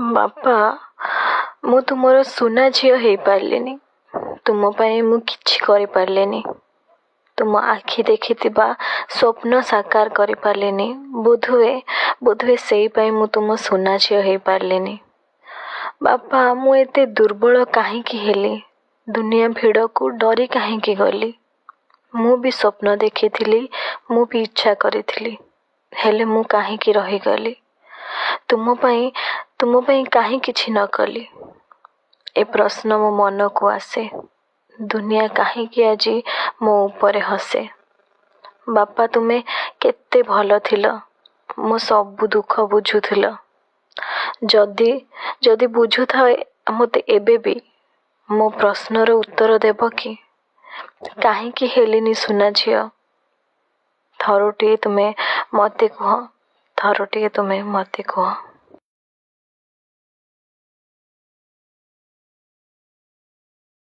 ବାପା, ମୁଁ ତୁମର ସୁନା ଝିଅ ହେଇପାରିଲିନି। ତୁମ ପାଇଁ ମୁଁ କିଛି କରିପାରିଲିନି। ତୁମ ଆଖି ଦେଖିଥିବା ସ୍ୱପ୍ନ ସାକାର କରିପାରିଲିନି। ବୋଧହୁଏ ସେଇ ପାଇଁ ମୁଁ ତୁମ ସୁନା ଝିଅ ହେଇପାରିଲିନି। ବାପା, ମୁଁ ଏତେ ଦୁର୍ବଳ କାହିଁକି ହେଲି? ଦୁନିଆ ଭିଡ଼କୁ ଡରି କାହିଁକି ଗଲି? ମୁଁ ବି ସ୍ୱପ୍ନ ଦେଖିଥିଲି, ମୁଁ ବି ଇଚ୍ଛା କରିଥିଲି, ହେଲେ ମୁଁ କାହିଁକି ରହିଗଲି? ତୁମ ପାଇଁ କାହିଁ କିଛି ନ କଲି? ଏ ପ୍ରଶ୍ନ ମୋ ମନକୁ ଆସେ। ଦୁନିଆ କାହିଁକି ଆଜି ମୋ ଉପରେ ହସେ? ବାପା, ତୁମେ କେତେ ଭଲ ଥିଲ। ମୋ ସବୁ ଦୁଃଖ ବୁଝୁଥିଲ। ଯଦି ବୁଝୁଥାଏ ମୋତେ ଏବେ ବି ମୋ ପ୍ରଶ୍ନର ଉତ୍ତର ଦେବ କି? କାହିଁକି ହେଲିନି ସୁନା ଝିଅ? ଥରୁଟିଏ ତୁମେ ମୋତେ କୁହ।